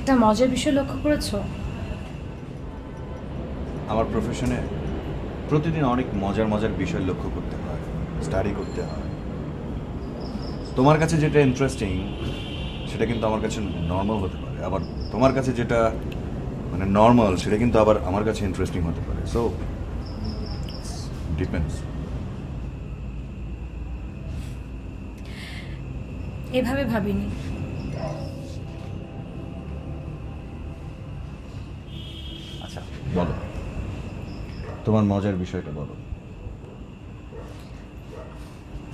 একটা মজার বিষয় লক্ষ্য করেছো? আমার প্রফেশনে প্রতিদিন অনেক মজার মজার বিষয় লক্ষ্য করতে হয়, স্টাডি করতে হয়। তোমার কাছে যেটা ইন্টারেস্টিং সেটা কিন্তু আমার কাছে নর্মাল হতে পারে, আবার তোমার কাছে যেটা মানে নর্মাল সেটা কিন্তু আবার আমার কাছে ইন্টারেস্টিং হতে পারে। So depends. এভাবে ভাবিনি। আচ্ছা বলো, তোমার মজার বিষয়টা বলো।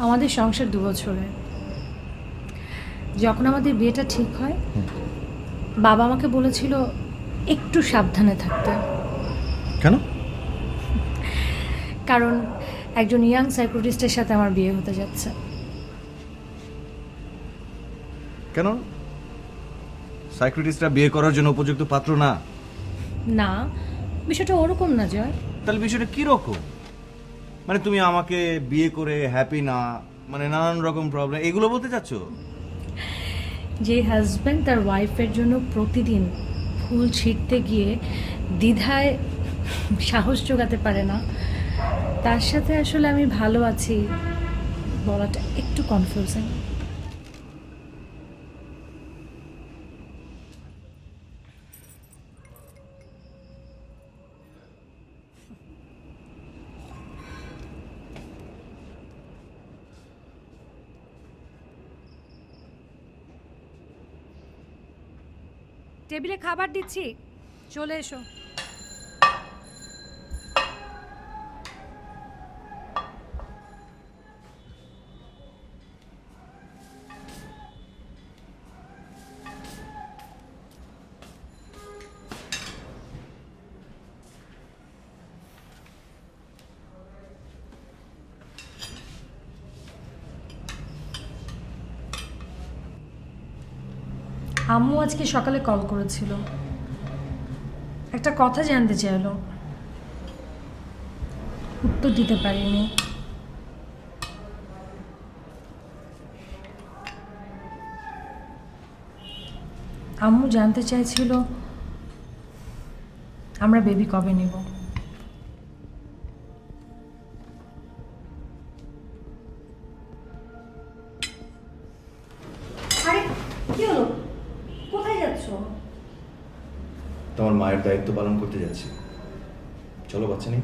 আমাদের সংসার 2 বছরে যখন আমাদের বিয়েটা ঠিক হয়, বাবা আমাকে বলেছিল একটু সাবধানে থাকতে। কেন? কারণ একজন ইয়াং সাইকোলজিস্টের সাথে আমার বিয়ে হতে যাচ্ছে। কেন? সাইক্রেটিস্টরা বিয়ে করার জন্য উপযুক্ত পাত্র না? না, বিষয়টা ওরকম না জয়। তাহলে বিষয়টা কিরকম? মানে তুমি আমাকে বিয়ে করে হ্যাপি না, মানে নানান রকম প্রবলেম এগুলো বলতে চাচ্ছ? যে হাজব্যান্ড তার ওয়াইফের জন্য প্রতিদিন ফুল ছিঁড়তে গিয়ে দ্বিধায় সাহস জোগাতে পারে না, তার সাথে আসলে আমি ভালো আছি বলাটা একটু কনফিউজিং। টেবিলে খাবার দিচ্ছি, চলে এসো। আম্মু আজকে সকালে কল করেছিল, একটা কথা জানতে চাইলো, উত্তর দিতে পারিনি। আম্মু জানতে চাইছিল আমরা বেবি কবে নেব। আরে কি হলো, কোথায় যাচ্ছ? তোমার মায়ের দায়িত্ব পালন করতে যাচ্ছি। চলো বাচ্চা নেই।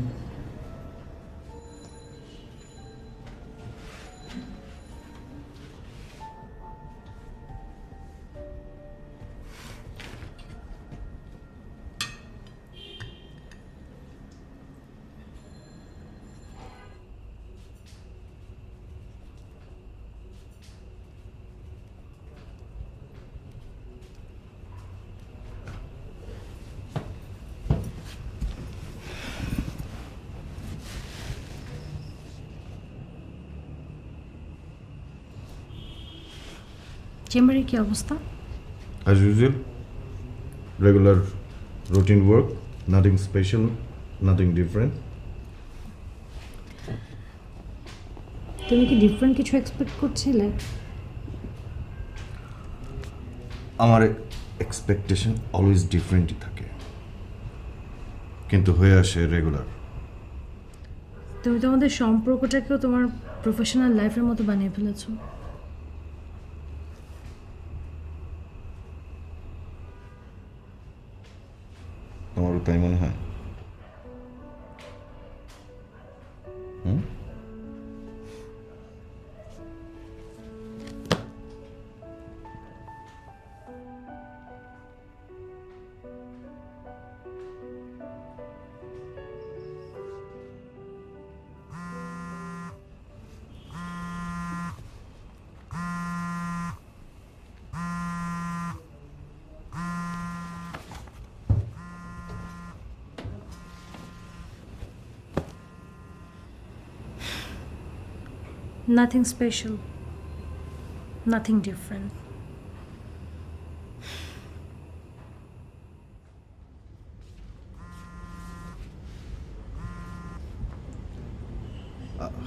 চেম্বারের কি অবস্থা? As usual, regular routine work, nothing special, nothing different. তুমি কি ডিফারেন্ট কিছু এক্সপেক্ট করছিলে? আমার এক্সপেকটেশন অলওয়েজ ডিফারেন্টই থাকে, কিন্তু হয়ে আসে রেগুলার। তুমি তোমাদের সম্পর্কটাকেও তোমার প্রফেশনাল লাইফের মতো বানিয়ে ফেলেছো। তোমারও তাই মনে হয়? হুম? Nothing special, nothing different.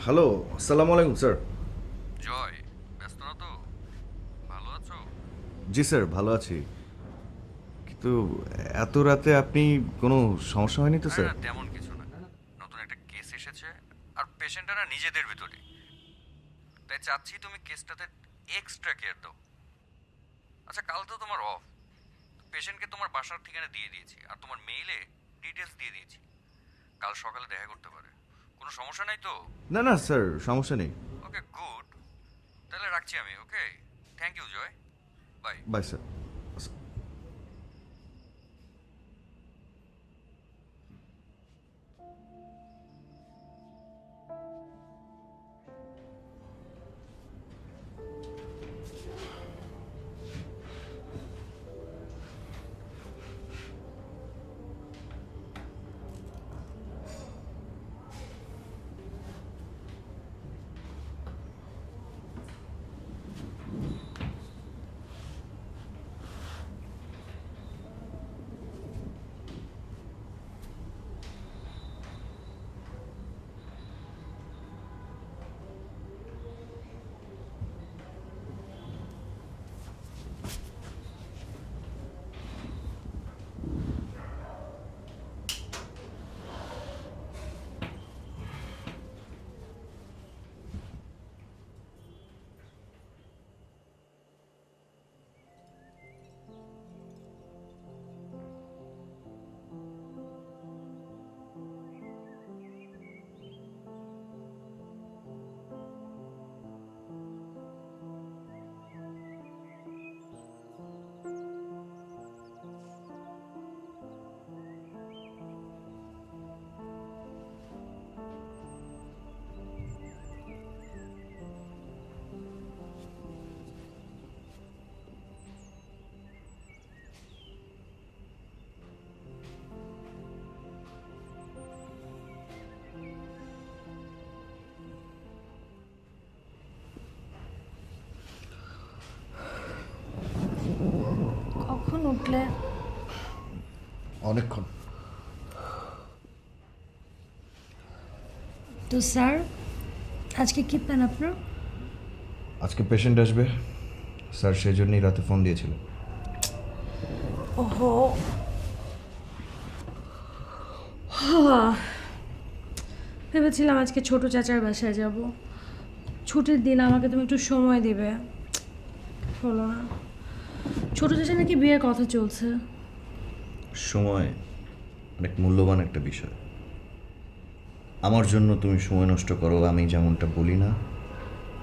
Hello, আসসালামু আলাইকুম স্যার। জয়, ব্যস্ত না তো? ভালো আছো? জি স্যার, ভালো আছি। তো এত রাতে আপনি কোনো সমস্যা হয়নি তো স্যার? তেমন কিছু না, নতুন একটা কেস এসেছে আর পেশেন্টরা নিজেদের ভিতরে, তাই চাচ্ছি তুমি কেসটাতে এক্সট্রা কেয়ার দাও। আচ্ছা, কাল তো তোমার অফ, পেশেন্টকে তোমার বাসার ঠিকানা দিয়ে দিয়েছি আর তোমার মেইলে ডিটেলস দিয়ে দিয়েছি, কাল সকালে দেখা করতে পারে। কোনো সমস্যা নাই তো? না না স্যার, সমস্যা নেই। ওকে, গুড, তাহলে রাখছি আমি। Okay, thank you Joy, bye. Bye sir. কখন উঠলে? অনেকক্ষণ। তো স্যার, আজকে কি প্ল্যান আপনার? আজকে পেশেন্ট আসবে স্যার, সেই জন্যই রাতে ফোন দিয়েছিল। ওহো, ভেবেছিলাম আজকে ছোট চাচার বাসায় যাব, ছুটির দিন, আমাকে তুমি একটু সময় দেবে, হলো না। ছোট চাচা নাকি বিয়ের কথা চলছে। সময় অনেক মূল্যবান একটা বিষয়। আমার জন্য তুমি সময় নষ্ট করো, আমি যেমনটা বলি না,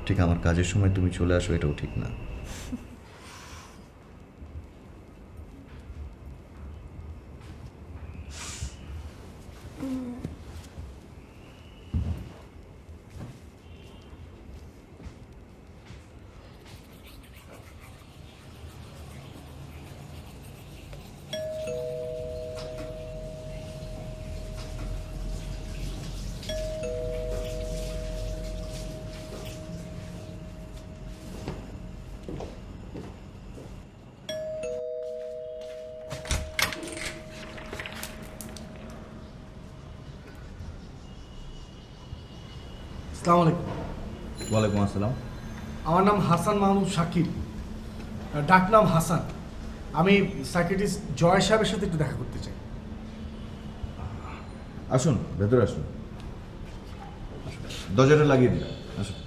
ঠিক আমার কাজের সময় তুমি চলে আসো, এটাও ঠিক না। আসসালামু আলাইকুম। ওয়ালাইকুম আসসালাম। আমার নাম হাসান মাহমুদ শাকির, ডাকনাম হাসান। আমি সাইকিয়াট্রিস্ট জয় সাহেবের সাথে একটু দেখা করতে চাই। আসুন, ভেতরে আসুন, দরজাটা লাগিয়ে দিন, আসুন।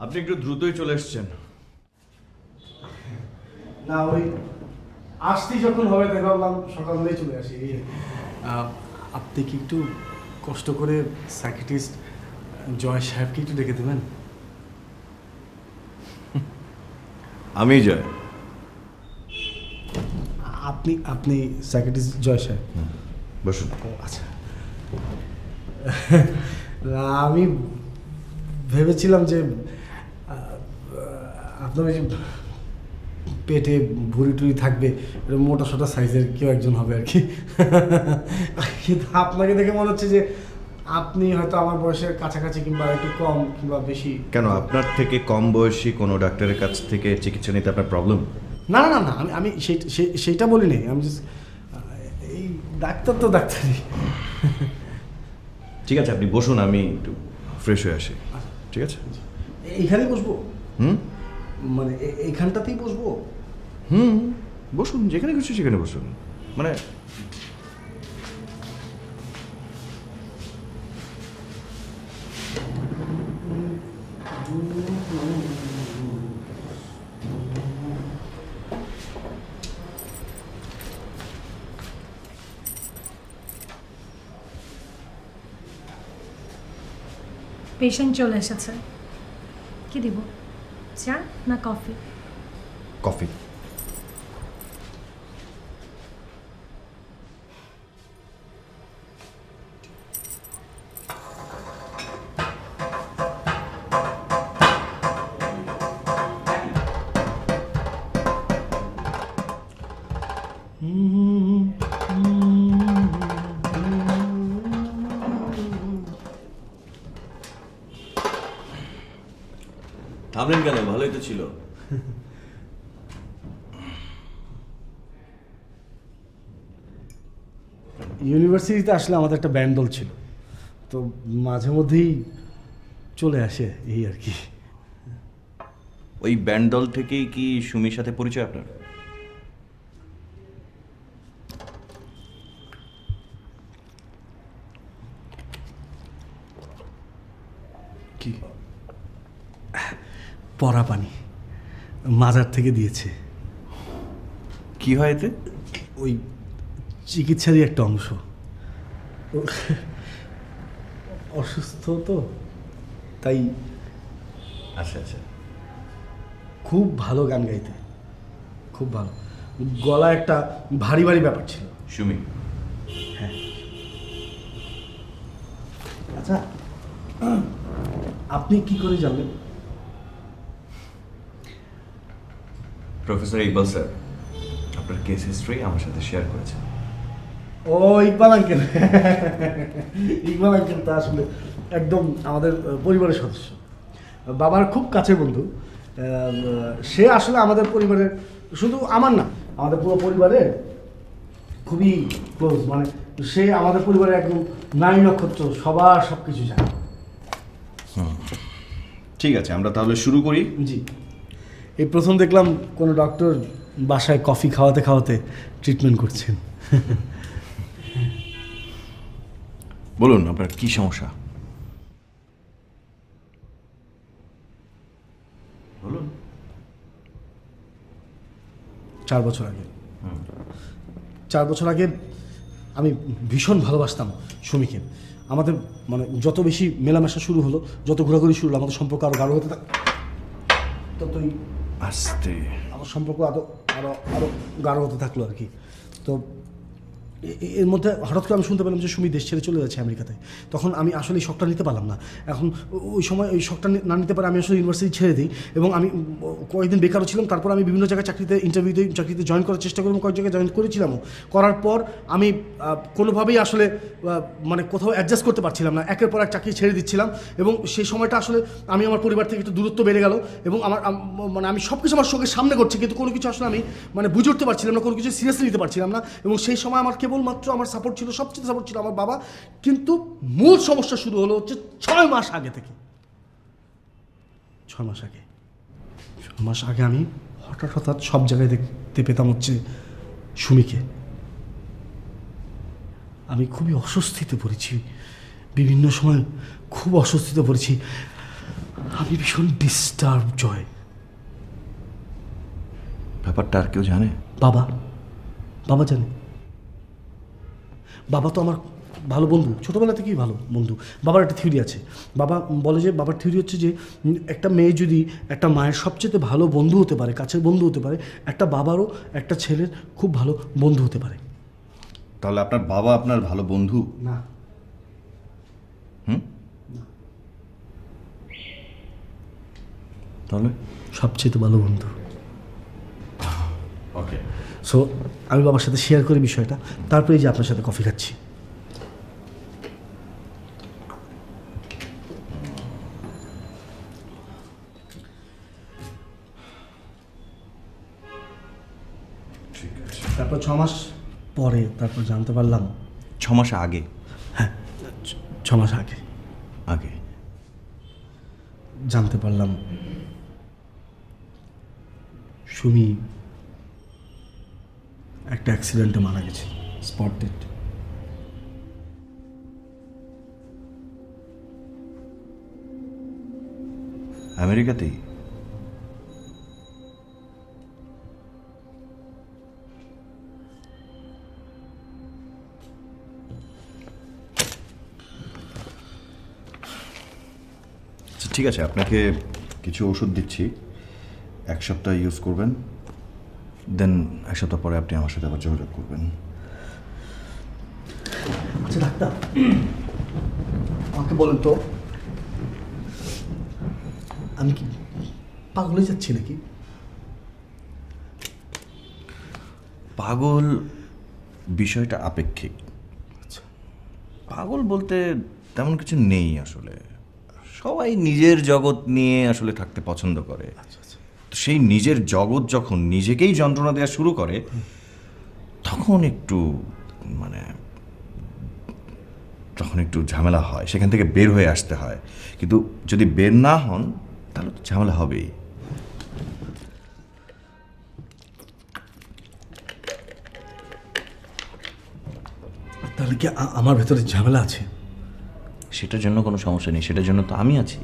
আপনি একটু দ্রুতই চলে এসছেন। না, ওই আসতেই যখন হবে তাই ভাবলাম সকালবেলায় চলে আসি। আপনি কি একটু কষ্ট করে সাইকিয়াট্রিস্ট জয় সাহেবকে একটু ডেকে দেবেন? আমি জয়। আপনি সাইকিয়াট্রিস্ট জয় সাহেব? বসুন। ও আচ্ছা। আমি ভেবেছিলাম যে আপনার ওই যে পেটে ভুঁড়ি টুড়ি থাকবে, মোটা সোটা সাইজের কেউ একজন হবে আর কি। কিন্তু আপনাকে দেখে মনে হচ্ছে যে আপনি হয়তো আমার বয়সের কাছাকাছি, কিংবা একটু কম কিংবা বেশি। কেন, আপনার থেকে কম বয়সী কোনো ডাক্তারের কাছ থেকে চিকিৎসা নিতে আপনার প্রবলেম? না না না না, আমি সেইটা বলিনি। আমি জাস্ট এই ডাক্তার তো ডাক্তারই। ঠিক আছে, আপনি বসুন, আমি একটু ফ্রেশ হয়ে আসি। ঠিক আছে? এইখানেই বসবো? হুম মানে এইখানটাতেই বসবো? হুম, বসুন, যেখানে খুশি সেখানে বসুন। মানে পেশেন্ট চলে এসেছে, কি দিব, চা না কফি? কফি। থামলেন কেন? ভালোই তো ছিল। ইউনিভার্সিটিতে আসলে আমাদের একটা ব্যান্ড দল ছিল, তো মাঝে মধ্যেই চলে আসে এই আর কি। ওই ব্যান্ড দল থেকেই কি সুমির সাথে পরিচয় আপনার? কি পরা পানি মাজার থেকে দিয়েছে। কি হয় এতে? ওই চিকিৎসারই একটা অংশ। অসুস্থ তো, তাই। আচ্ছা আচ্ছা। খুব ভালো গান গাইতে, খুব ভালো। গলা একটা ভারী ভারী ব্যাপার ছিল। সুমি? হ্যাঁ। আচ্ছা, আপনি কি করে জানলেন? প্রফেসর ইকবাল স্যার আপনার কেস হিস্ট্রি আমার সাথে শেয়ার করেছেন। ও ইকবাল আঙ্কেল। ইকবাল আঙ্কেল তা আসলে একদম আমাদের পরিবারের সদস্য, বাবার খুব কাছের বন্ধু। সে আসলে আমাদের পরিবারের, শুধু আমার না, আমাদের পুরো পরিবারের খুবই ক্লোজ। মানে সে আমাদের পরিবারের একদম নারী নক্ষত্র, সবার সব কিছু জানে। ঠিক আছে, আমরা তাহলে শুরু করি। জি। এই প্রথম দেখলাম কোনো ডক্টর বাসায় কফি খাওয়াতে খাওয়াতে ট্রিটমেন্ট করছেন। বলুন আপনার কি সমস্যা, বলুন। 4 বছর আগে, 4 বছর আগে আমি ভীষণ ভালোবাসতাম সুমিকে। আমাদের মানে যত বেশি মেলামেশা শুরু হলো, যত ঘোরাঘুরি শুরু হলো, আমাদের সম্পর্ক আরও গাঢ় হতে ততই আস্তে। আমার সম্পর্ক আরও আরও আরও গাঢ় হতে থাকলো আর কি। তো এর মধ্যে হঠাৎ করে আমি শুনতে পেলাম যে সুমি দেশ ছেড়ে চলে যাচ্ছে আমেরিকাতে। তখন আমি আসলে এই শখটা নিতে পারলাম না। এখন ওই সময় ওই শখটা না নিতে পারে আমি আসলে ইউনিভার্সিটি ছেড়ে দিই, এবং আমি কয়েকদিন বেকারও ছিলাম। তারপর আমি বিভিন্ন জায়গায় চাকরিতে জয়েন করার চেষ্টা করি, কয়েক জায়গায় জয়েন করেছিলামও। করার পর আমি কোনোভাবেই আসলে মানে কোথাও অ্যাডজাস্ট করতে পারছিলাম না, একের পর এক চাকরি ছেড়ে দিচ্ছিলাম। এবং সেই সময়টা আসলে আমি আমার পরিবার থেকে একটু দূরত্ব বেড়ে গেল, এবং আমার মানে আমি সব কিছু আমার চোখের সামনে করছি, কিন্তু কোনো কিছু আসলে আমি মানে বুঝে উঠতে পারছিলাম না, কোনো কিছু সিরিয়াসলি নিতে পারছিলাম না। এবং সেই সময় আমার কেবলমাত্র আমার সাপোর্ট ছিল, সবচেয়ে সাপোর্ট ছিল আমার বাবা। কিন্তু মূল সমস্যা শুরু হলো হচ্ছে 6 মাস আগে থেকে। 6 মাস আগে, 6 মাস আগে আমি হঠাৎ সব জায়গায় দেখতে পেতাম হচ্ছে সুমিকে। আমি খুবই অস্বস্তিতে পড়েছি, বিভিন্ন সময় খুব অস্বস্তিতে পড়েছি। আমি ভীষণ ডিস্টার্ব। জয়, ব্যাপারটা আর কেউ জানে? বাবা জানে। বাবা তো আমার ভালো বন্ধু, ছোটোবেলা থেকেই ভালো বন্ধু। বাবার একটা থিওরি আছে। বাবা বলে যে, বাবার থিওরি হচ্ছে যে একটা মেয়ে যদি একটা মায়ের সবচেয়ে ভালো বন্ধু হতে পারে, কাছের বন্ধু হতে পারে, একটা বাবারও একটা ছেলের খুব ভালো বন্ধু হতে পারে। তাহলে আপনার বাবা আপনার ভালো বন্ধু? না। তাহলে সবচেয়ে ভালো বন্ধু। ওকে। সো আমি বাবার সাথে শেয়ার করি বিষয়টা, তারপরে যে আপনার সাথে কফি খাচ্ছি। ঠিক আছে। তারপর 6 মাস পরে তারপর জানতে পারলাম। 6 মাস আগে? হ্যাঁ, 6 6 মাস আগে আগে? জানতে পারলাম সুমি একটা অ্যাক্সিডেন্টে মারা গেছে, স্পট ডেড। আমেরিকাতেই? আচ্ছা, ঠিক আছে, আপনাকে কিছু ওষুধ দিচ্ছি, 1 সপ্তাহ ইউজ করবেন, দেন 1 সপ্তাহ পরে আপনি আমার সাথে আবার যোগাযোগ করবেন। আচ্ছা ডাক্তার, আমাকে বলেন তো, আমি কি পাগল হয়ে যাচ্ছি নাকি? পাগল বিষয়টা আপেক্ষিক। আচ্ছা, পাগল বলতে তেমন কিছু নেই আসলে। সবাই নিজের জগৎ নিয়ে আসলে থাকতে পছন্দ করে। তো সেই নিজের জগৎ যখন নিজেকেই যন্ত্রণা দেওয়া শুরু করে, তখন একটু তখন একটু ঝামেলা হয়, সেখান থেকে বের হয়ে আসতে হয়। কিন্তু যদি বের না হন তাহলে তো ঝামেলা হবেই। তাহলে কি আমার ভেতরে ঝামেলা আছে? সেটার জন্য কোনো সমস্যা নেই, সেটার জন্য তো আমি আছি।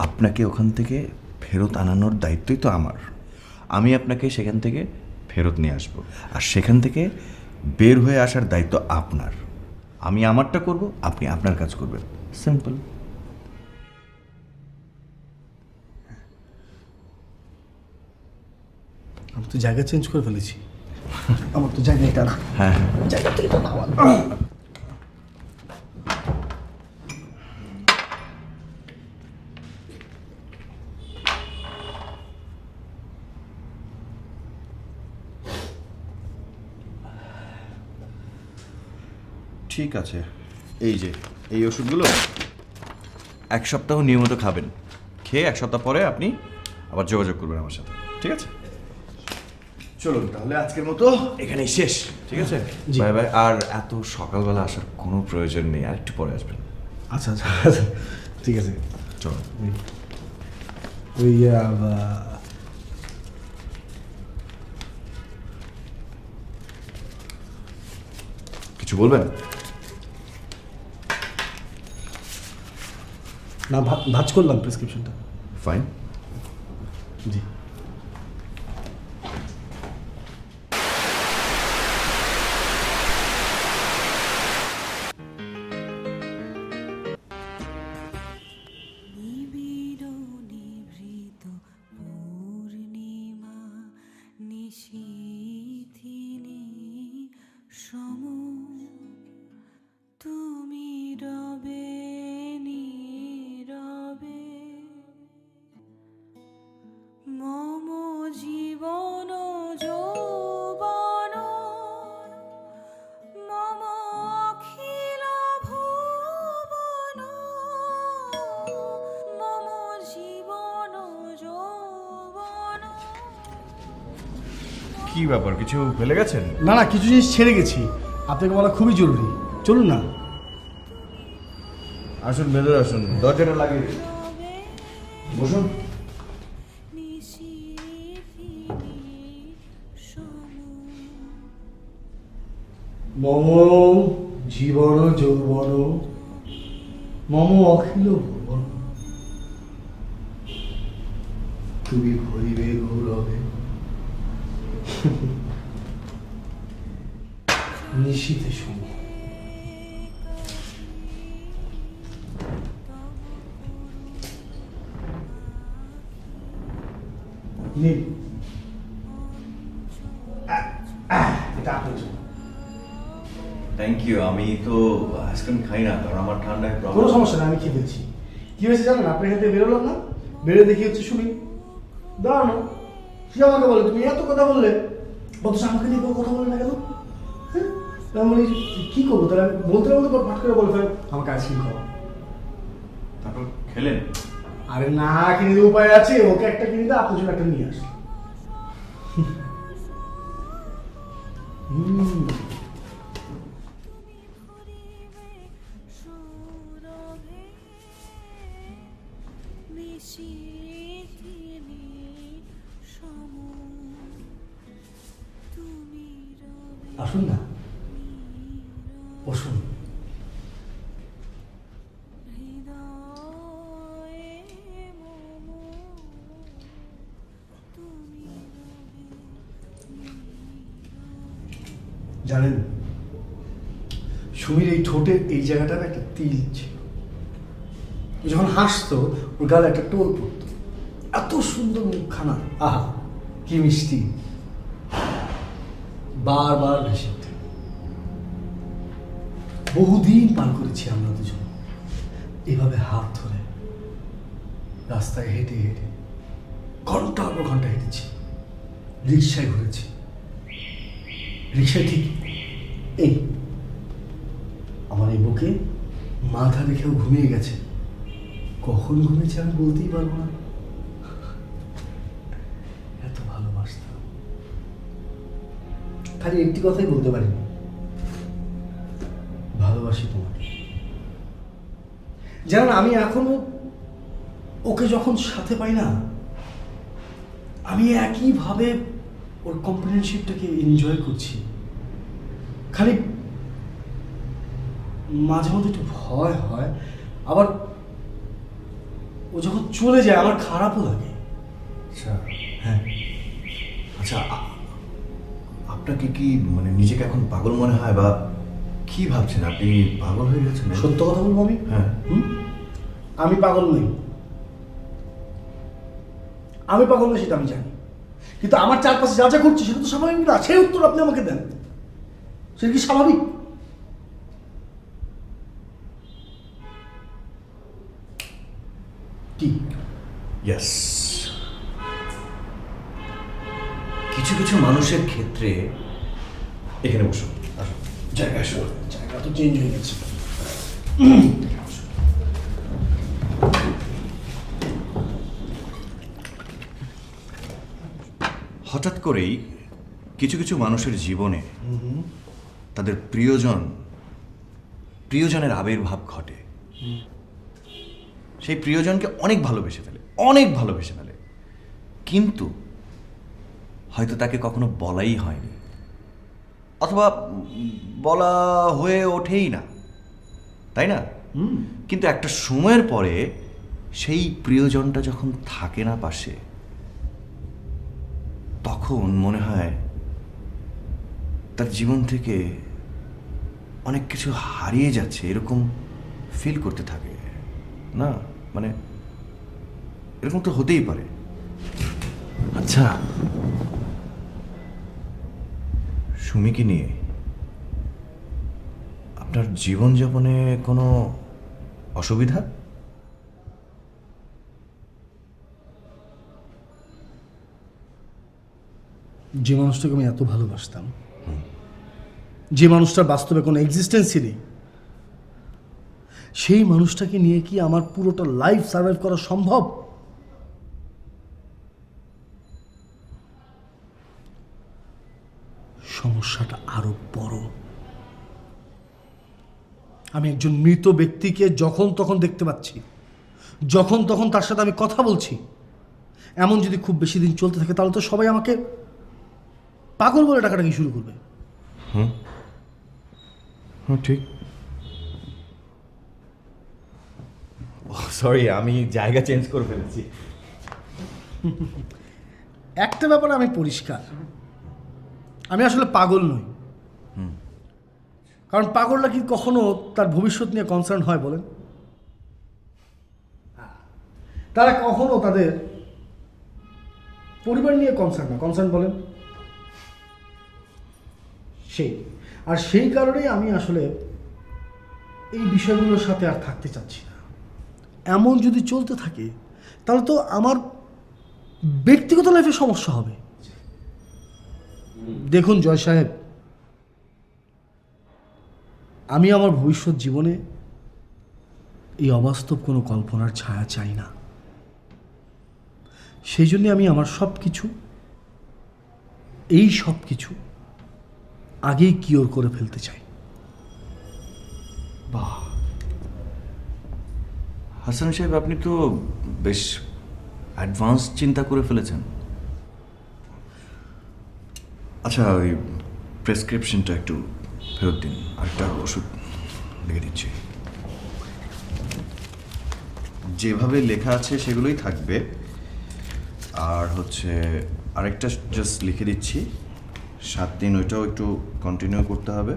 আপনাকে ওখান থেকে ফেরত আনানোর দায়িত্বই তো আমার। আমি আপনাকে সেখান থেকে ফেরত নিয়ে আসবো, আর সেখান থেকে বের হয়ে আসার দায়িত্ব আপনার। আমি আমারটা করব, আপনি আপনার কাজ করবেন, সিম্পল। আমি তো জায়গা চেঞ্জ করে ফেলেছি। আমার তো জায়গা এটা না। হ্যাঁ হ্যাঁ, জায়গা তো এটা না। ঠিক আছে, এই যে এই ওষুধগুলো 1 সপ্তাহ নিয়মিত খাবেন। খেয়ে 1 সপ্তাহ পরে আপনি আবার যোগাযোগ করবেন আমার সাথে, ঠিক আছে? চলুন তাহলে আজকের মতো এখানেই শেষ, ঠিক আছে? জি। Bye bye. আর এত সকালবেলা আসার কোনো প্রয়োজন নেই, আর একটু পরে আসবেন। আচ্ছা আচ্ছা আচ্ছা, ঠিক আছে। চলো। ওই কিছু বলবেন? না, ভাজ করলাম প্রেসক্রিপশনটা। ফাইন। জি। নিবিড় নিভৃত পূর্ণিমা নিশীথিনী সম, তুমি রবে নীরবে মম জীবন যৌবন মম অখিল ভুবন মম জীবন যৌবন। কি ব্যাপার, কিছু ফেলে গেছেন? না না, কিছু জিনিস ছেড়ে গেছি, আপনাকে বলা খুবই জরুরি। চলুন না। আসুন, ভেতরে আসুন, দরজাটা লাগিয়ে দিন। বসুন। মম জীবন যৌবন মম অখিল ভুবন তুমি ভরিবে গৌরবে নিশীথে সম। নিন, এটা আপনার জন্য। Thank you. আমি তো আইসক্রিম খাই না, কারণ আমার ঠান্ডায় কোনো প্রবলেম। সমস্যা না, আমি খেয়ে ফেলছি। কি হয়েছে জানেন, আপনার এখান থেকে বেরোলাম না, বেরোয় দেখি হচ্ছে সুমি দাঁড়ানো। সে আমাকে বলে, তুমি এত কথা বললে, অথচ আমাকে নিয়ে কোনো কথা বলে না কেন? হ্যাঁ, আমি বলি কি করবো তাহলে? আমি বলতে বলতে পাট করে বলে ফেলে আমাকে আইসক্রিম খাওয়া। তারপর খেলেন? আরে না, কিনে দিয়ে উপায় আছে, ওকে একটা কিনে দেয়, আপনার জন্য একটা নিয়ে আস। চিঠিনি সম তুমি রবে আসুন না, বসুন। হৃদয়ে মম তুমি রবে জানেন, সুমির এই ঠোঁটের এই জায়গাটার একটা তিল ছিল। ও যখন হাসতো ওর গালে একটা টোল পড়তো। এত সুন্দর মুখখানা, আহা কি মিষ্টি, বারবার ভেসে ওঠে। বহুদিন পার করেছি আমরা দুজন এভাবে হাত ধরে, রাস্তায় হেঁটে হেঁটে, ঘন্টার পর ঘন্টা হেঁটেছি, রিক্সায় ঘুরেছি। রিক্সায় ঠিক এই আমার এই বুকে মাথা রেখেও ঘুমিয়ে গেছে। কখন ঘুমিয়েছে আমি বলতেই পারবো না। এত ভালোবাসতাম, খালি একটি কথাই বলতে পারি, ভালোবাসি তোমাকে। জানেন, আমি এখনো ওকে যখন সাথে পাই না, আমি একইভাবে ওর কম্পানিশিপটাকে এনজয় করছি। খালি মাঝে মধ্যে একটু ভয় হয়, আবার ও যখন চলে যায় আমার খারাপও লাগে। আচ্ছা হ্যাঁ, আচ্ছা আপনাকে কি মানে নিজেকে এখন পাগল মনে হয়, বা কি ভাবছেন? আপনি পাগল হয়ে গেছেন? সত্য কথা বলবো আমি, হ্যাঁ। আমি পাগল নই। আমি পাগল নই সেটা আমি জানি, কিন্তু আমার চারপাশে যা যা করছি সেটা তো স্বাভাবিক না। সেই উত্তর আপনি আমাকে দেন, সেটা কি স্বাভাবিক? কি? ইয়েস, কিছু কিছু মানুষের ক্ষেত্রে, এখানে বসুন, আসুন, জায়গা আসুন। জায়গা তো চেঞ্জ হয়ে গেছে। হঠাৎ করেই কিছু কিছু মানুষের জীবনে তাদের প্রিয়জনের আবির্ভাব ঘটে। সেই প্রিয়জনকে অনেক ভালোবেসে ফেলে, কিন্তু হয়তো তাকে কখনো বলাই হয়নি, অথবা বলা হয়ে ওঠেই না, তাই না? কিন্তু একটা সময়ের পরে সেই প্রিয়জনটা যখন থাকে না পাশে, তখন মনে হয় তার জীবন থেকে অনেক কিছু হারিয়ে যাচ্ছে, এরকম ফিল করতে থাকে না? মানে এরকম তো হতেই পারে। আচ্ছা, সুমিকে নিয়ে আপনার জীবনযাপনে কোনো অসুবিধা? যে মানুষটাকে আমি এত ভালোবাসতাম, যে মানুষটার বাস্তবে কোনো এক্সিস্টেন্সই নেই, সেই মানুষটাকে নিয়ে কি আমার পুরোটা লাইফ সার্ভাইভ করা সম্ভব? সমস্যাটা আরো বড়। আমি একজন মৃত ব্যক্তিকে যখন তখন দেখতে পাচ্ছি, যখন তখন তার সাথে আমি কথা বলছি। এমন যদি খুব বেশি দিন চলতে থাকে তাহলে তো সবাই আমাকে পাগল বলে ডাকাডাকি শুরু করবে। হুম, ঠিক। সরি, আমি জায়গা চেঞ্জ করে ফেলেছি। একটা ব্যাপারে আমি পরিষ্কার, আমি আসলে পাগল নই। কারণ পাগলরা কি কখনো তার ভবিষ্যৎ নিয়ে কনসার্ন হয় বলেন? তারা কখনো তাদের পরিবার নিয়ে কনসার্ন বলেন। সেই কারণেই আমি আসলে এই বিষয়গুলোর সাথে আর থাকতে চাচ্ছি না। এমন যদি চলতে থাকে তাহলে তো আমার ব্যক্তিগত লাইফে সমস্যা হবে। দেখুন জয় সাহেব, আমি আমার ভবিষ্যৎ জীবনে এই অবাস্তব কোনো কল্পনার ছায়া চাই না। সেই জন্যে আমি আমার সব কিছু আগেই কিওর করে ফেলতে চাই। বাহ, হাসান সাহেব, আপনি তো বেশ অ্যাডভান্স চিন্তা করে ফেলেছেন। আচ্ছা, ওই প্রেসক্রিপশনটা একটু ফেরত দিন, আরেকটা ওষুধ লিখে দিচ্ছি। যেভাবে লেখা আছে সেগুলোই থাকবে, আর হচ্ছে আরেকটা জাস্ট লিখে দিচ্ছি, 7 দিন ওইটাও একটু কন্টিনিউ করতে হবে।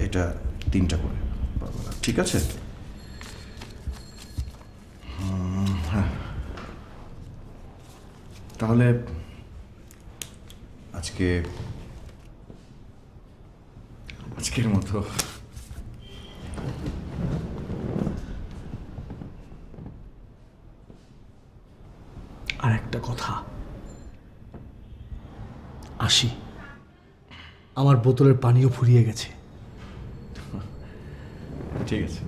এটা 3টা করে পারবো না, ঠিক আছে? হ্যাঁ, তাহলে আজকের মতো আর একটা কথা, আসি, আমার বোতলের পানিও ফুরিয়ে গেছে। ঠিক আছে।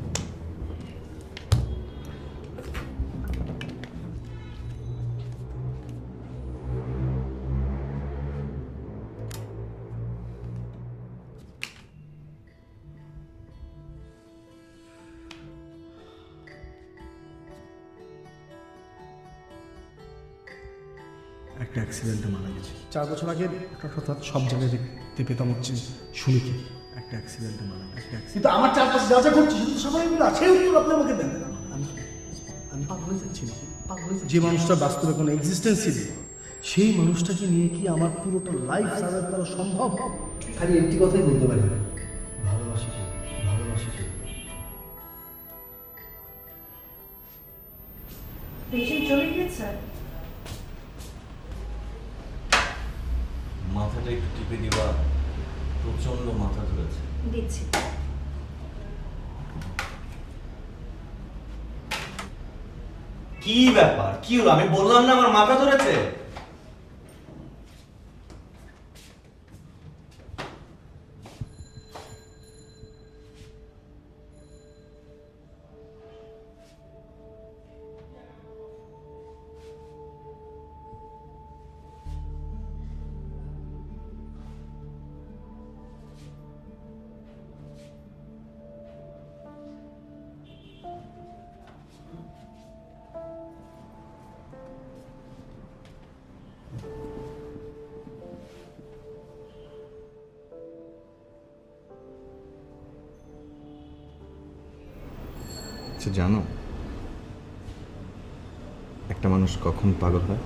একটা অ্যাক্সিডেন্টে মারা গেছে 4 বছর আগে। হঠাৎ সব জায়গায় দেখতে পেতাম হচ্ছে সুমিকে একটা অ্যাক্সিডেন্টে মারা গেছে। কিন্তু আমার চারপাশে যা যা ঘটছে শুধু সবাই মিলে আছে, উত্তর আপনি আমাকে দেন। আমি পাগল হয়ে যাচ্ছি নাকি? যে মানুষটা বাস্তবে কোনো এক্সিস্টেন্সই নেই, সেই মানুষটাকে নিয়ে কি আমার পুরোটা লাইফ সার্ভাইভ করা সম্ভব? খালি একটি কথাই বলতে পারি, ভালোবাসি, ভালোবাসি। পেশেন্ট চলে গিয়েছে। মাথাটা একটু টিপে দিবা, প্রচন্ড মাথা ধরেছে। দিচ্ছি। কি ব্যাপার, কি হলো? আমি বললাম না আমার মাথা ধরেছে। আচ্ছা, জানো একটা মানুষ কখন পাগল হয়?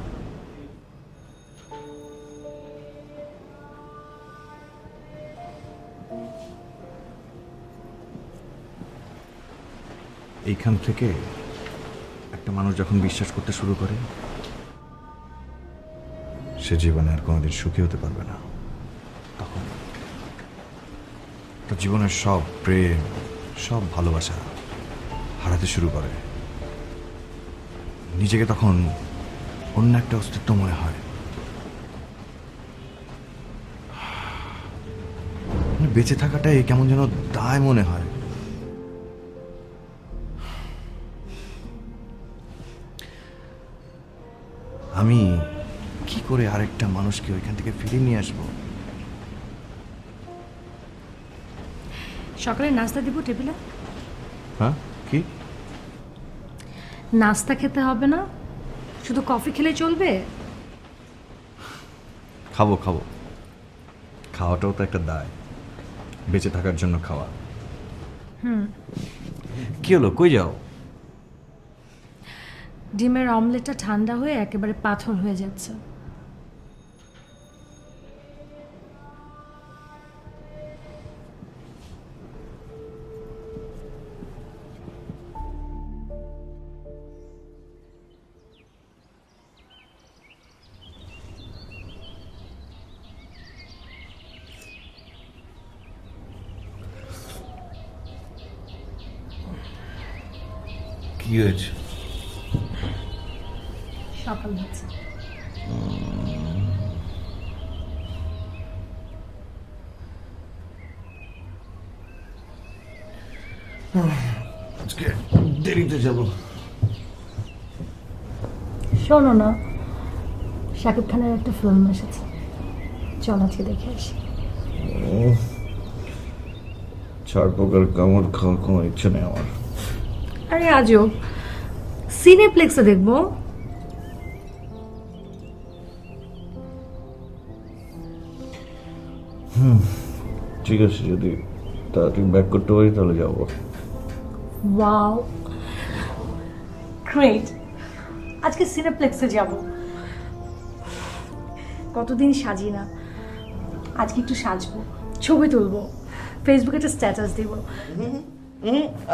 এইখান থেকে একটা মানুষ যখন বিশ্বাস করতে শুরু করে, সে জীবনে আর কোনোদিন সুখী হতে পারবে না। তখন তার জীবনের সব প্রেম, সব ভালোবাসা হারাতে শুরু করে। নিজেকে তখন অন্য একটা অস্তিত্ব মনে হয়। বেঁচে থাকাটাই কেমন যেন দায় মনে হয়। আমি কি করে আরেকটা মানুষকে ওইখান থেকে ফিরিয়ে নিয়ে আসবো? সকালে নাস্তা দিব টেবিলে। হ্যাঁ, কি? নাস্তা খেতে হবে না, শুধু কফি খেলে চলবে? খাবো খাবো, খাওয়াটাও তো একটা দায়, বেঁচে থাকার জন্য খাওয়া। কি হলো, কই যাও? ডিমের অমলেটটা ঠান্ডা হয়ে একেবারে পাথর হয়ে যাচ্ছে। কি হয়েছে? সকাল হচ্ছে। আজকে দেরিতে যাব। শোনো না, শাকিব খানের একটা ফিল্ম এসেছে, চল আজকে দেখে আসি। চার প্রকার কামড় খাওয়ার কোনো ইচ্ছে নেই আমার। আরে আজও সিনেপ্লেক্সে দেখবো। ঠিক আছে, যদি তাড়াতাড়ি ব্যাক করতে পারি তাহলে যাবো। ওয়াও, গ্রেট, আজকে সিনেপ্লেক্সে যাব। কতদিন সাজি না, আজকে একটু সাজবো, ছবি তুলবো, ফেসবুকে একটা স্ট্যাটাস দিব।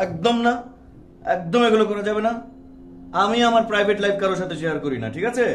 একদম না, একদম এগুলো করা যাবে না। আমি আমার প্রাইভেট লাইফ কারোর সাথে শেয়ার করি না, ঠিক আছে?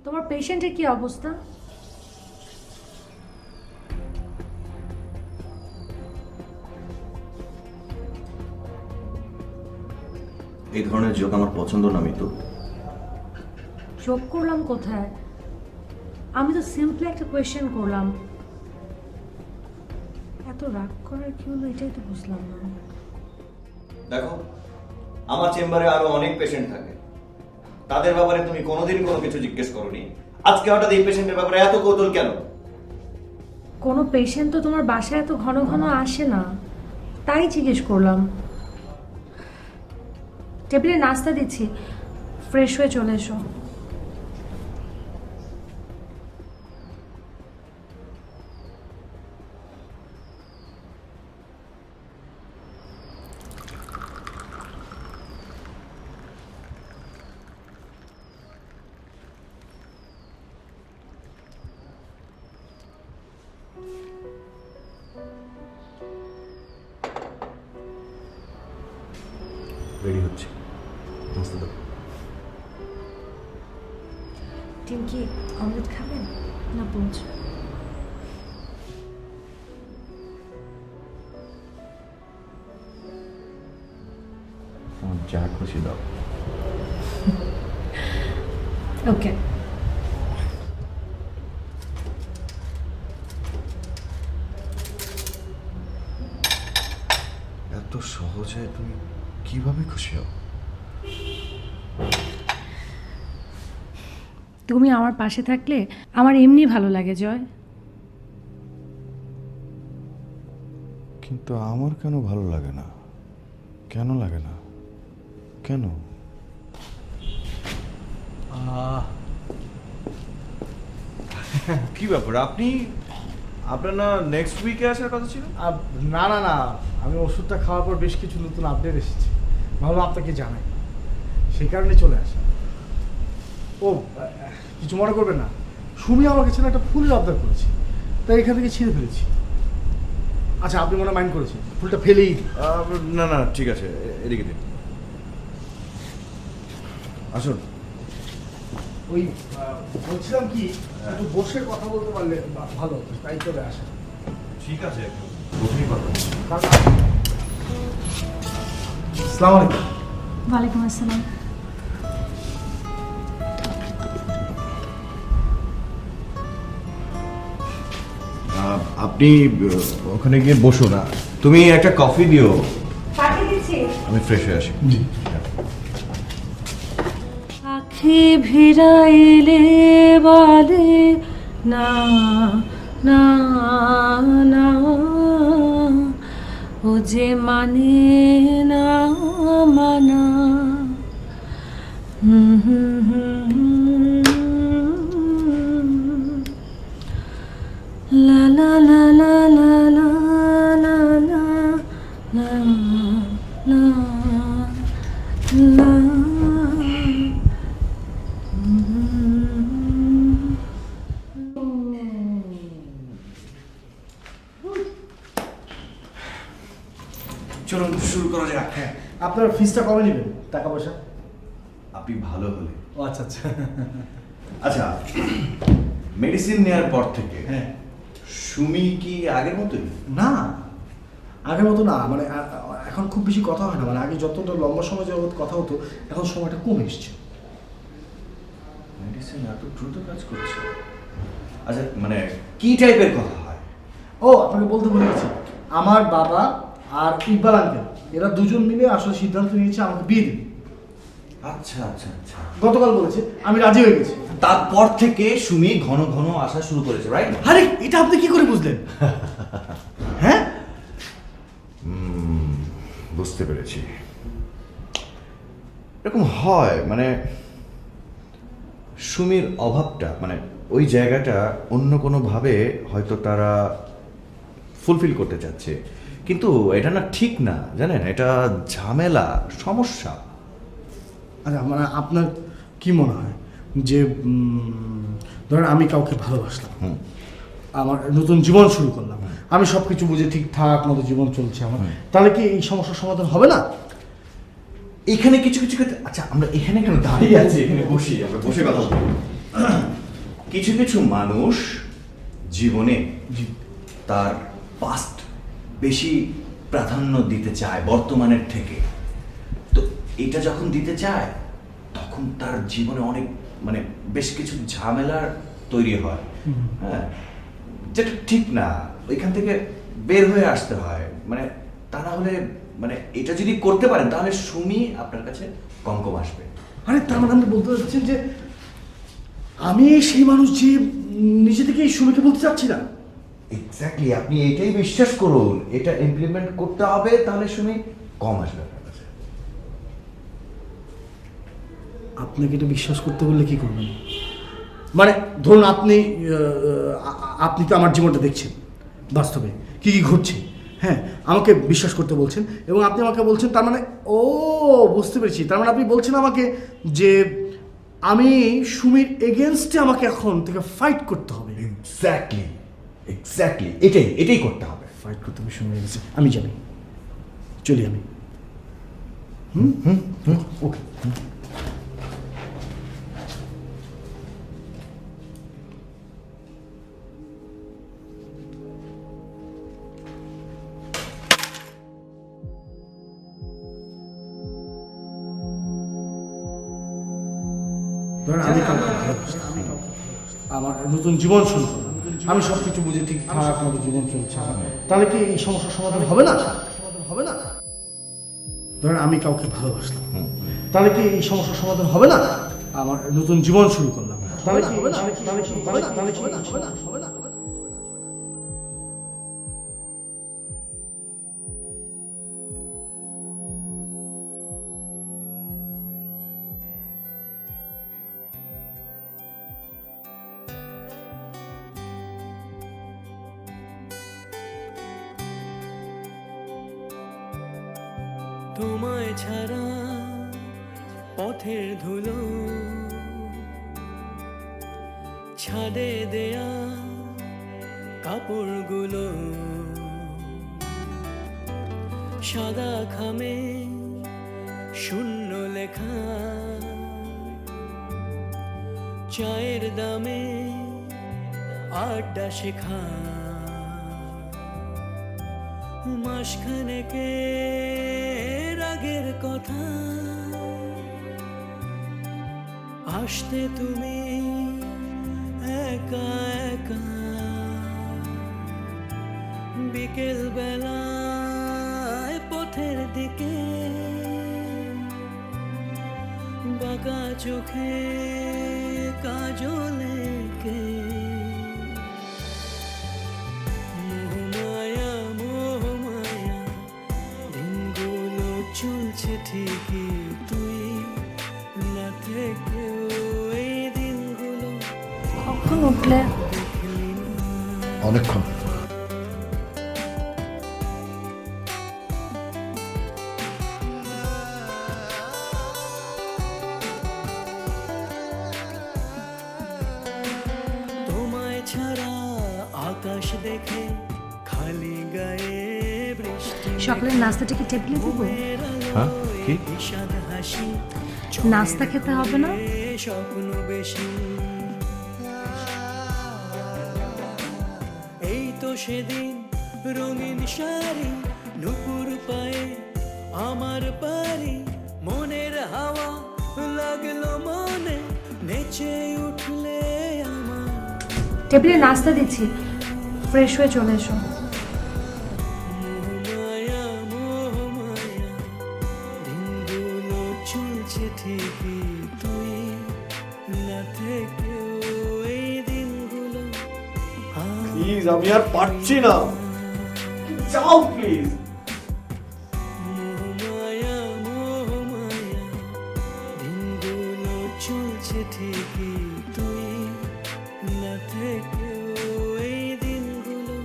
তোমার পেশেন্টের কি অবস্থা? এই ধরনের জোক আমার পছন্দ না মিতু। যোগ করলাম কোথায়? আমি তো সিম্পলি একটা কোয়েশ্চেন করলাম। এত রাগ করার কি হলো এটাই তো বুঝলাম না। দেখো, আমার চেম্বারে আরো অনেক পেশেন্ট থাকে, তাদের ব্যাপারে তুমি কোনোদিন কোনো কিছু জিজ্ঞেস করোনি। আজকে হঠাৎ এই পেশেন্টের ব্যাপারে এত কৌতূহল কেন? কোনো পেশেন্ট তো তোমার বাসায় এত ঘন ঘন আসে না, তাই জিজ্ঞেস করলাম। টেবিলে নাস্তা দিচ্ছি, ফ্রেশ হয়ে চলে এসো। রেডি হচ্ছে, নাস্তা দাও। ডিম কি অমলেট খাবেন না পোচ? আমার যা খুশি দাও। ওকে। এত সহজে তুমি কিভাবে খুশি হও? তুমি আমার পাশে থাকলে আমার এমনি ভালো লাগে জয়। কিন্তু আমার কেন ভালো লাগে না? কেন লাগে না? কেন? কি ব্যাপার, আপনি আপনার না নেক্সট উইকে আসার কথা ছিল? না না না, আমি ওষুধটা খাওয়ার পর বেশ কিছু নতুন আপডেট এসেছে, ভাবলাম আপনাকে জানাই, সেই কারণে চলে আসা। ও কিছু মনে করবেন না, সুমি আমার কাছে না একটা ফুলের আবদার করেছে, তাই এখান থেকে ছিঁড়ে ফেলেছি। আচ্ছা, আপনি মনে মাইন্ড করেছেন, ফুলটা ফেলেই দিই। না না, ঠিক আছে, এদিকে দিন। আসুন। ওই বলছিলাম কি, একটু বসে কথা বলতে পারলে ভালো হতো, তাই চলে আসা। ঠিক আছে, বসেই কথা বলছি। আসসালামু আলাইকুম। ওয়ালাইকুম আসসালাম। আপনি ওখানে গিয়ে বসো না, তুমি একটা কফি দিও, পাঠিয়ে দিচ্ছি। আমি ফ্রেশ হয়ে আসি। আখি ভিড়াইলে বলে না না না, ও যে মানে না মানা। লা লা লা লা লা লা লা লা লা লা লা। চলুন শুরু করা যাক। হ্যাঁ, আপনার ফিসটা কবে নেবেন, টাকা পয়সা? আপনি ভালো হলে। ও আচ্ছা আচ্ছা। আচ্ছা, মেডিসিন নেওয়ার পর থেকে হ্যাঁ। সুমি কি আগের মতোই? না, আগের মতো না, মানে এখন খুব বেশি কথা হয় না, মানে আগে যতটা লম্বা সময় যাবত কথা হতো এখন সময়টা কমে এসছে। মেডিসিন এত দ্রুত কাজ করছে? আচ্ছা মানে কি টাইপের কথা হয়? ও আপনাকে বলতে ভুলে গেছি, আমার বাবা আর ইকবাল আঙ্কেল এরা দুজন মিলে আসলে সিদ্ধান্ত নিয়েছে আমাকে বিয়ে দেবে। আচ্ছা আচ্ছা আচ্ছা। গতকাল বলেছে, আমি রাজি হয়ে গেছি। তারপর থেকে সুমি ঘন ঘন আসা শুরু করেছে, রাইট? আরে এটা আপনি কি করে বুঝলেন? হ্যাঁ, বুঝতে পেরেছি। এরকম হয় মানে সুমির অভাবটা, মানে ওই জায়গাটা অন্য কোনোভাবে হয়তো তারা ফুলফিল করতে চাচ্ছে, কিন্তু এটা না ঠিক না, জানেন, এটা ঝামেলা, সমস্যা। আচ্ছা মানে আপনার কি মনে হয় যে ধরেন আমি কাউকে ভালোবাসলাম, আমার নতুন জীবন শুরু করলাম, আমি সব কিছু বুঝে ঠিকঠাক মতো জীবন চলছে আমার, তাহলে কি এই সমস্যার সমাধান হবে না? এখানে কিছু কিছু ক্ষেত্রে, আচ্ছা আমরা এখানে কেন দাঁড়িয়ে আছি, এখানে বসি, আমরা বসে কথা বলি। কিছু কিছু মানুষ জীবনে তার পাস্ট বেশি প্রাধান্য দিতে চায় বর্তমানের থেকে, তো এটা যখন দিতে চায় তখন তার জীবনে অনেক মানে বেশ কিছু ঝামেলার তৈরি হয়, হ্যাঁ, যেটা ঠিক না। ওইখান থেকে বের হয়ে আসতে হয়, মানে তা না হলে মানে এটা যদি করতে পারেন তাহলে সুমি আপনার কাছে কম কম আসবে। আরে তার মানে আপনি বলতে চাচ্ছেন যে আমি সেই মানুষ যে নিজে থেকে এই সুমিকে বলতে চাচ্ছি না? এক্স্যাক্টলি, আপনি এটাই বিশ্বাস করুন, এটা ইমপ্লিমেন্ট করতে হবে, তাহলে সুমি কম আসবে আপনার কাছে। আপনাকে এটা বিশ্বাস করতে বললে কি করবেন? মানে ধরুন আপনি তো আমার জীবনটা দেখছেন বাস্তবে কি কি ঘটছে, হ্যাঁ, আমাকে বিশ্বাস করতে বলছেন এবং আপনি আমাকে বলছেন তার মানে, ও বুঝতে পেরেছি, তার মানে আপনি বলছেন আমাকে যে আমি সুমির এগেনস্টে আমাকে এখন থেকে ফাইট করতে হবে। এক্স্যাক্টলি এক্স্যাক্টলি, এটাই করতে হবে। ফাইট করতে হবে সুমির এগেনস্টে, আমি জানি, চলি আমি। ওকে। ধরেন আমি কাউকে ভালোবাসলাম, আমার নতুন জীবন শুরু করলাম, আমি সব কিছু বুঝে ঠিকঠাক মতো জীবন চলছে আমার, তাহলে কি এই সমস্যার সমাধান হবে না? হবে না? ধরেন আমি কাউকে ভালোবাসলাম, তাহলে কি এই সমস্যার সমাধান হবে না? আমার নতুন জীবন শুরু করলাম, তাহলে কি হবে না? হবে না? তোমায় ছাড়া পথের ধুলো ছাদে দেয়া কাপড়গুলো সাদা খামে শূন্য লেখা চায়ের দামে আড্ডা শেখা মাসখানেকে রাগের কথা আসতে তুমি একা একা বিকেল বেলায় পথের দিকে বাঁকা চোখে কাজল এঁকে মোহমায়া দিনগুলো চলছে ঠিকই, তুই না থেকেও এই দিনগুলো কখন উঠলে? অনেকক্ষণ। তোমায় ছাড়া আকাশ দেখে খালি গায়ে বৃষ্টি সকালের নাস্তাটা কি টেবিলে দেবো? হ্যাঁ কি? বিষাদ হাসি নাস্তা খেতে হবে না? স্বপ্ন বেশি এই তো সেদিন রঙিন শাড়ি নুপুর পায়ে আমার বাড়ি, মনের হাওয়া লাগলো মনে, নেচে উঠলে আমার টেবিলে নাস্তা দিচ্ছি, ফ্রেশ হয়ে চলে এসো। মায়া মোহ মায়া, দিনগুলো চলছে ঠিকই, তুই না থেকেও এই দিনগুলো প্লিজ আমি আর পারছি না, যাও প্লিজ। মায়া মোহ মায়া, দিনগুলো চলছে ঠিকই, তুই না থেকেও এই দিনগুলো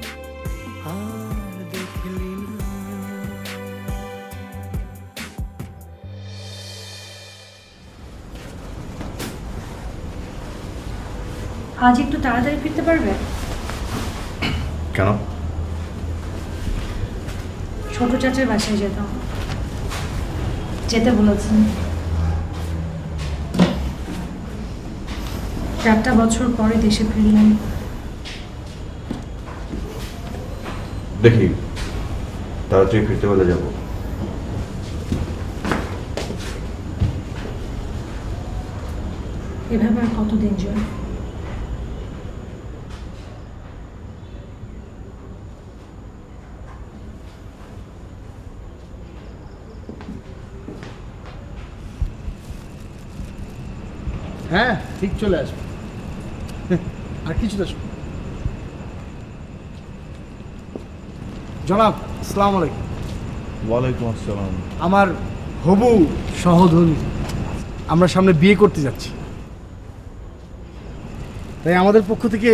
আর দেখলি না। আজ একটু তাড়াতাড়ি ফিরতে পারবে? কেন? ছোট চাচার বাসায় যেতাম, যেতে বলেছেন। 4টা বছর পরে দেশে ফিরলেন। দেখি তাড়াতাড়ি ফিরতে বলে যাব। এভাবে আর কতদিন জয়? হ্যাঁ ঠিক চলে আসবে। আর কিছু তো জনাব, আসসালামু আলাইকুম। ওয়ালাইকুম আসসালাম। আমার হবু সহধর্মী, আমরা সামনে বিয়ে করতে যাচ্ছি, তাই আমাদের পক্ষ থেকে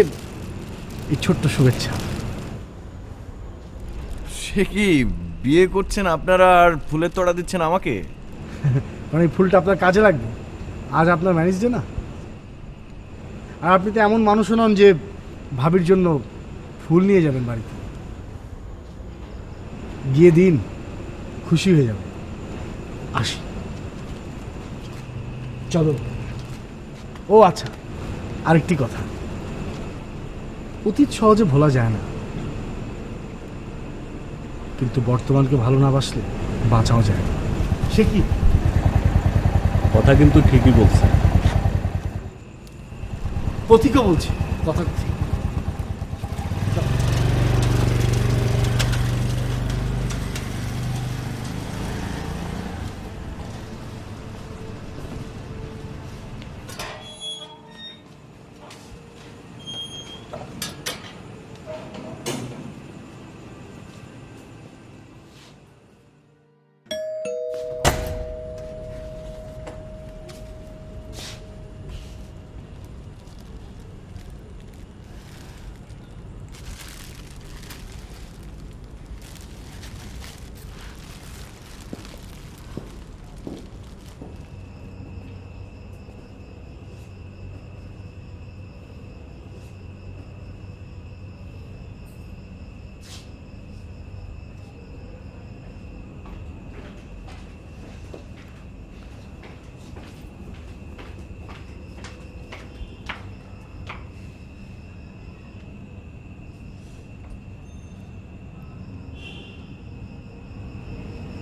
এই ছোট্ট শুভেচ্ছা। সে কি বিয়ে করছেন আপনারা আর ফুলের তোড়া দিচ্ছেন আমাকে? মানে এই ফুলটা আপনার কাজে লাগবে, আজ আপনার ম্যারেজ ডে না? আর আপনি তো এমন মানুষও নন যে ভাবির জন্য ফুল নিয়ে যাবেন বাড়িতে, গিয়ে দিন খুশি হয়ে যাবে। আসি, চলো। ও আচ্ছা, আরেকটি কথা, অতীত সহজে ভোলা যায় না, কিন্তু বর্তমানকে ভালো না বাসলে বাঁচাও যায় না। সে কি কথা কিন্তু ঠিকই বলছে। পথিকও বলছি কথা ঠিক।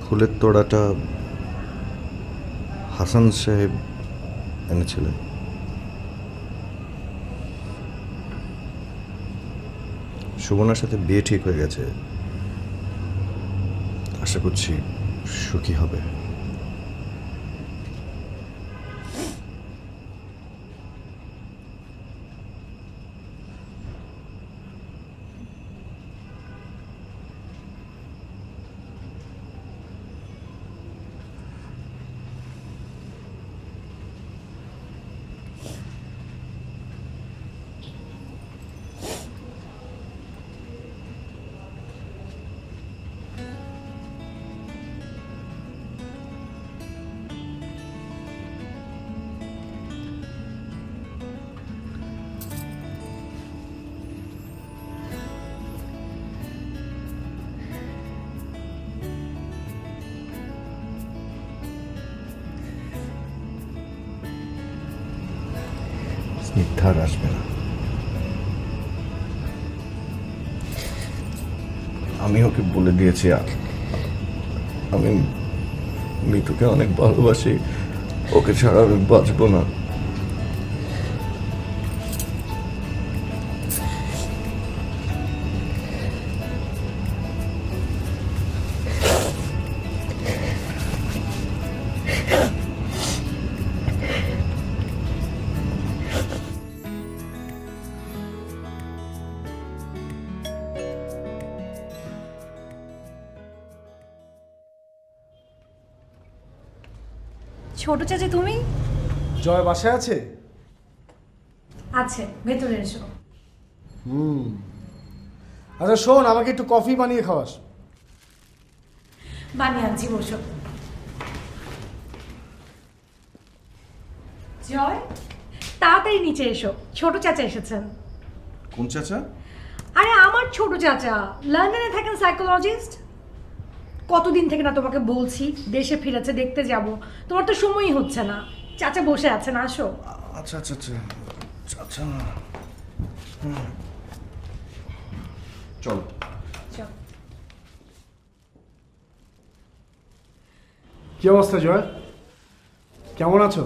ফুলের তোড়াটা হাসান সাহেব এনেছিলেন। সুবর্ণার সাথে বিয়ে ঠিক হয়ে গেছে, আশা করছি সুখী হবে। স্নিগ্ধা আর আসবে না, আমি ওকে বলে দিয়েছি আমি মিতুকে অনেক ভালোবাসি, ওকে ছাড়া আমি বাঁচবো না। ছোট চাচা তুমি? জয় বাসায় আছে? আছে, ভেতরে এসো। আচ্ছা শোন, আমাকে একটু কফি বানিয়ে খাওয়াস। বানিয়ে আনছি, বসো। জয়, তাড়াতাড়ি নিচে এসো, ছোট চাচা এসেছেন। কোন চাচা? আরে আমার ছোট চাচা, লন্ডনে থাকেন, সাইকোলজিস্ট। কতদিন থেকে না তোমাকে বলছি দেশে ফিরেছে, দেখতে যাব, তোমার তো সময়ই হচ্ছে না। চাচা বসে আছেন, আসো। আচ্ছা আচ্ছা আচ্ছা চাচা, চলো। চল। কি অবস্থা জয়, কেমন আছো?